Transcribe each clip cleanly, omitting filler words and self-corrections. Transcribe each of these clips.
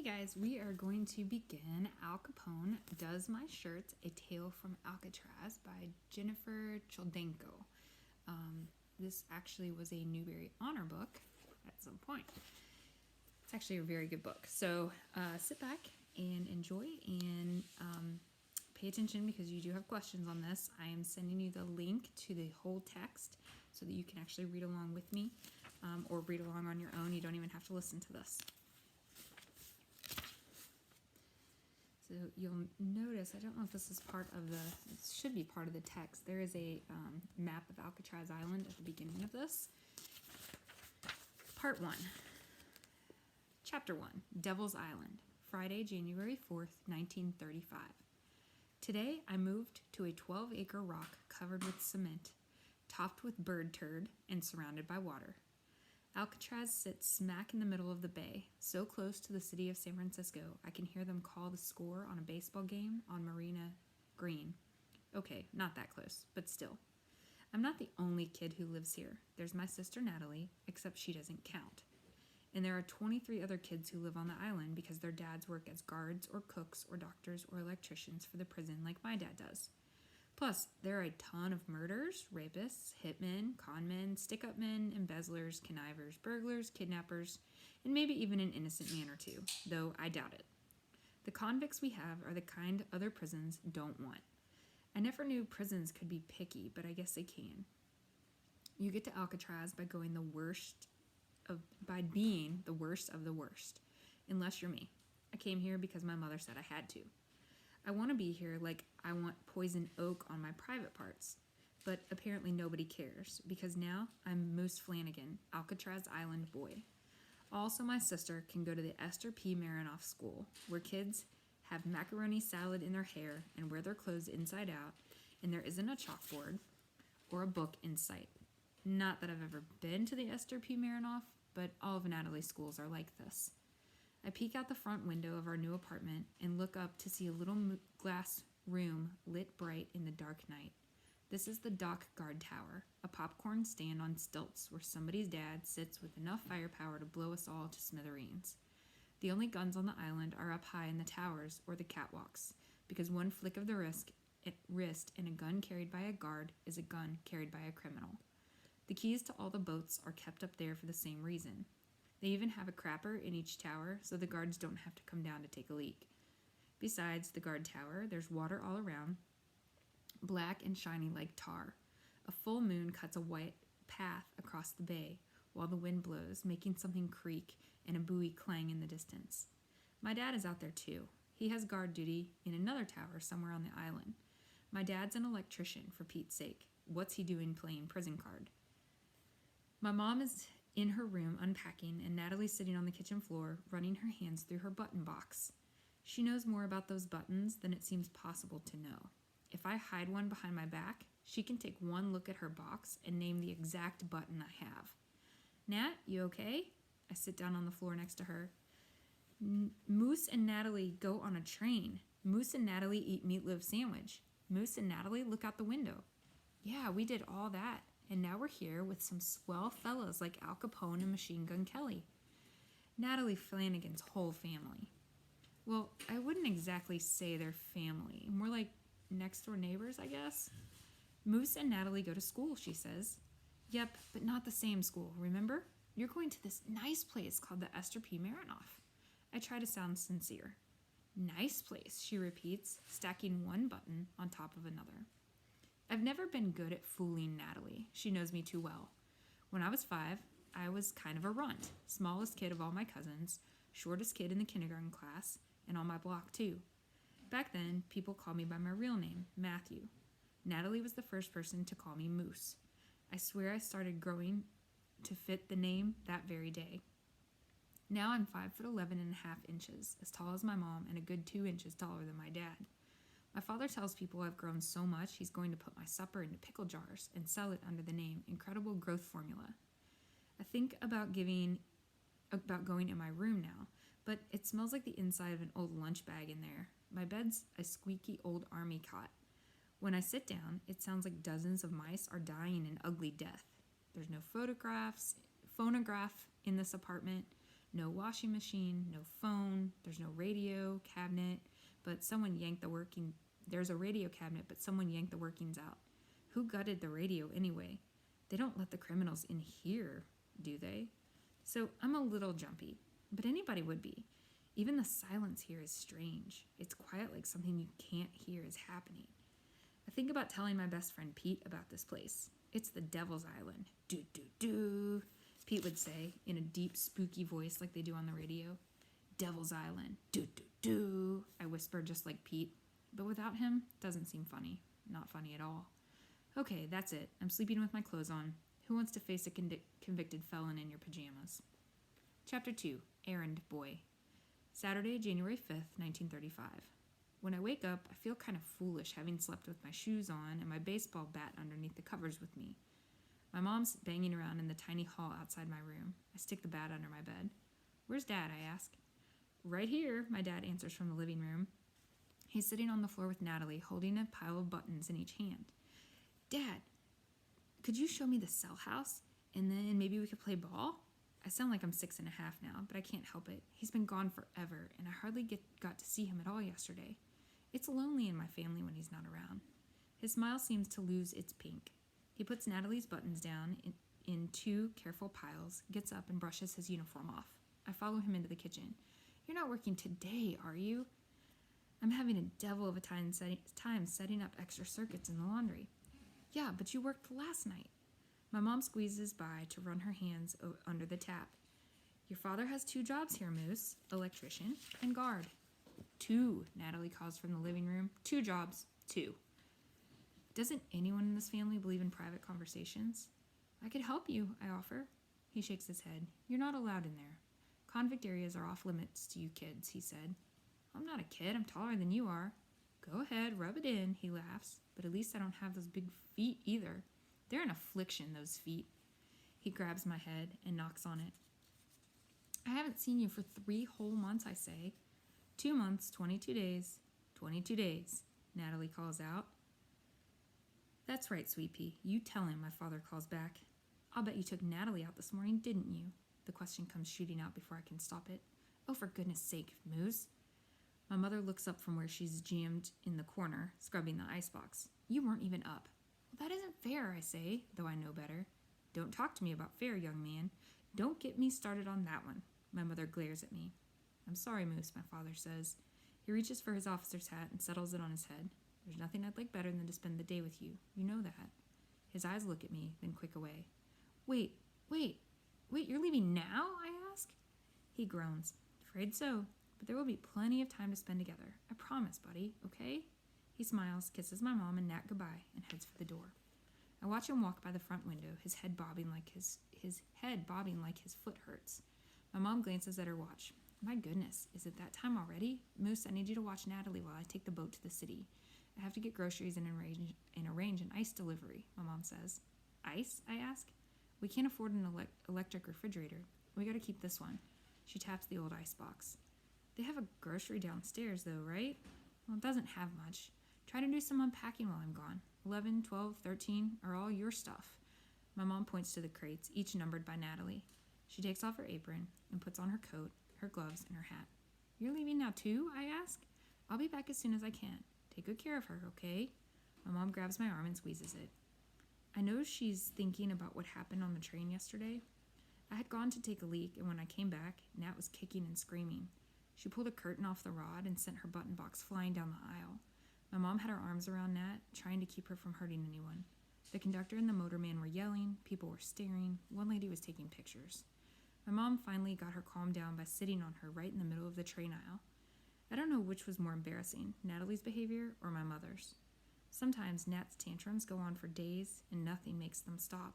Hey guys, we are going to begin Al Capone Does My Shirts, A Tale from Alcatraz by Jennifer Choldenko. This actually was a Newbery Honor book at some point. It's actually a very good book. So sit back and enjoy and pay attention because you do have questions on this. I am sending you the link to the whole text so that you can actually read along with me or read along on your own. You don't even have to listen to this. So you'll notice, I don't know if this is part of it should be part of the text. There is a map of Alcatraz Island at the beginning of this. Part 1. Chapter 1, Devil's Island, Friday, January 4th, 1935. Today I moved to a 12-acre rock covered with cement, topped with bird turd, and surrounded by water. Alcatraz sits smack in the middle of the bay, so close to the city of San Francisco I can hear them call the score on a baseball game on Marina Green. Okay, not that close, but still. I'm not the only kid who lives here. There's my sister Natalie, except she doesn't count. And there are 23 other kids who live on the island because their dads work as guards or cooks or doctors or electricians for the prison like my dad does. Plus, there are a ton of murders, rapists, hitmen, conmen, stick-up men, embezzlers, connivers, burglars, kidnappers, and maybe even an innocent man or two, though I doubt it. The convicts we have are the kind other prisons don't want. I never knew prisons could be picky, but I guess they can. You get to Alcatraz by being the worst of the worst, unless you're me. I came here because my mother said I had to. I want to be here like I want poison oak on my private parts, but apparently nobody cares because now I'm Moose Flanagan, Alcatraz Island boy. Also, my sister can go to the Esther P. Marinoff School, where kids have macaroni salad in their hair and wear their clothes inside out, and there isn't a chalkboard or a book in sight. Not that I've ever been to the Esther P. Marinoff, but all of Natalie's schools are like this. I peek out the front window of our new apartment and look up to see a little glass room lit bright in the dark night. This is the dock guard tower, a popcorn stand on stilts where somebody's dad sits with enough firepower to blow us all to smithereens. The only guns on the island are up high in the towers or the catwalks, because one flick of the wrist and a gun carried by a guard is a gun carried by a criminal. The keys to all the boats are kept up there for the same reason. They even have a crapper in each tower so the guards don't have to come down to take a leak. Besides the guard tower, there's water all around, black and shiny like tar. A full moon cuts a white path across the bay while the wind blows, making something creak and a buoy clang in the distance. My dad is out there too. He has guard duty in another tower somewhere on the island. My dad's an electrician, for Pete's sake. What's he doing playing prison card? My mom is in her room unpacking, and Natalie's sitting on the kitchen floor, running her hands through her button box. She knows more about those buttons than it seems possible to know. If I hide one behind my back, she can take one look at her box and name the exact button I have. Nat, you okay? I sit down on the floor next to her. Moose and Natalie go on a train. Moose and Natalie eat meatloaf sandwich. Moose and Natalie look out the window. Yeah, we did all that. And now we're here with some swell fellas like Al Capone and Machine Gun Kelly. Natalie Flanagan's whole family. Well, I wouldn't exactly say they're family. More like next-door neighbors, I guess. Moose and Natalie go to school, she says. Yep, but not the same school, remember? You're going to this nice place called the Esther P. Marinoff. I try to sound sincere. Nice place, she repeats, stacking one button on top of another. I've never been good at fooling Natalie. She knows me too well. When I was 5, I was kind of a runt, smallest kid of all my cousins, shortest kid in the kindergarten class, and on my block too. Back then, people called me by my real name, Matthew. Natalie was the first person to call me Moose. I swear I started growing to fit the name that very day. Now I'm 5'11" and a half inches, as tall as my mom and a good 2 inches taller than my dad. My father tells people I've grown so much he's going to put my supper into pickle jars and sell it under the name Incredible Growth Formula. I think about going in my room now, but it smells like the inside of an old lunch bag in there. My bed's a squeaky old army cot. When I sit down, it sounds like dozens of mice are dying an ugly death. There's no phonograph in this apartment. No washing machine, no phone, there's no radio cabinet, but someone yanked the working... There's a radio cabinet, but someone yanked the workings out. Who gutted the radio anyway? They don't let the criminals in here, do they? So I'm a little jumpy, but anybody would be. Even the silence here is strange. It's quiet like something you can't hear is happening. I think about telling my best friend Pete about this place. It's the Devil's Island. Do, Pete would say in a deep, spooky voice like they do on the radio. Devil's Island. Do. I whisper just like Pete. But without him, doesn't seem funny. Not funny at all. Okay, that's it. I'm sleeping with my clothes on. Who wants to face a convicted felon in your pajamas? Chapter 2. Errand Boy. Saturday, January 5th, 1935. When I wake up, I feel kind of foolish having slept with my shoes on and my baseball bat underneath the covers with me. My mom's banging around in the tiny hall outside my room. I stick the bat under my bed. Where's Dad? I ask. Right here, my dad answers from the living room. He's sitting on the floor with Natalie, holding a pile of buttons in each hand. Dad, could you show me the cell house? And then maybe we could play ball? I sound like I'm 6 and a half now, but I can't help it. He's been gone forever, and I hardly got to see him at all yesterday. It's lonely in my family when he's not around. His smile seems to lose its pink. He puts Natalie's buttons down in 2 careful piles, gets up and brushes his uniform off. I follow him into the kitchen. You're not working today, are you? I'm having a devil of a time setting up extra circuits in the laundry. Yeah, but you worked last night. My mom squeezes by to run her hands under the tap. Your father has 2 jobs here, Moose. Electrician and guard. 2, Natalie calls from the living room. 2 jobs. 2. Doesn't anyone in this family believe in private conversations? I could help you, I offer. He shakes his head. You're not allowed in there. Convict areas are off limits to you kids, he said. I'm not a kid. I'm taller than you are. Go ahead, rub it in, he laughs. But at least I don't have those big feet either. They're an affliction, those feet. He grabs my head and knocks on it. I haven't seen you for 3 whole months, I say. 2 months, 22 days. 22 days, Natalie calls out. That's right, Sweet Pea. You tell him, my father calls back. I'll bet you took Natalie out this morning, didn't you? The question comes shooting out before I can stop it. Oh, for goodness sake, Moose. My mother looks up from where she's jammed in the corner, scrubbing the icebox. You weren't even up. Well, that isn't fair, I say, though I know better. Don't talk to me about fair, young man. Don't get me started on that one. My mother glares at me. I'm sorry, Moose, my father says. He reaches for his officer's hat and settles it on his head. There's nothing I'd like better than to spend the day with you. You know that. His eyes look at me, then quick away. Wait, you're leaving now? I ask. He groans. Afraid so, but there will be plenty of time to spend together. I promise, buddy, okay? He smiles, kisses my mom and Nat goodbye, and heads for the door. I watch him walk by the front window, his head bobbing like his foot hurts. My mom glances at her watch. My goodness, is it that time already? Moose, I need you to watch Natalie while I take the boat to the city. I have to get groceries and arrange an ice delivery, my mom says. Ice? I ask. We can't afford an electric refrigerator. We gotta keep this one. She taps the old ice box. They have a grocery downstairs, though, right? Well, it doesn't have much. Try to do some unpacking while I'm gone. 11, 12, 13 are all your stuff. My mom points to the crates, each numbered by Natalie. She takes off her apron and puts on her coat, her gloves, and her hat. You're leaving now, too? I ask. I'll be back as soon as I can. Take good care of her, okay? My mom grabs my arm and squeezes it. I know she's thinking about what happened on the train yesterday. I had gone to take a leak, and when I came back, Nat was kicking and screaming. She pulled a curtain off the rod and sent her button box flying down the aisle. My mom had her arms around Nat, trying to keep her from hurting anyone. The conductor and the motorman were yelling, people were staring, one lady was taking pictures. My mom finally got her calmed down by sitting on her right in the middle of the train aisle. I don't know which was more embarrassing, Natalie's behavior or my mother's. Sometimes Nat's tantrums go on for days and nothing makes them stop.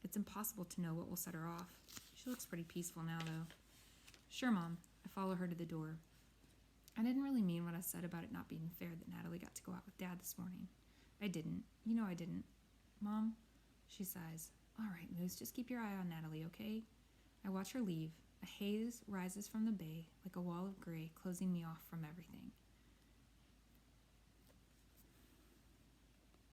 It's impossible to know what will set her off. She looks pretty peaceful now, though. Sure, Mom. I follow her to the door. I didn't really mean what I said about it not being fair that Natalie got to go out with Dad this morning. I didn't. You know I didn't. Mom? She sighs. All right, Moose, just keep your eye on Natalie, okay? I watch her leave. A haze rises from the bay like a wall of gray, closing me off from everything.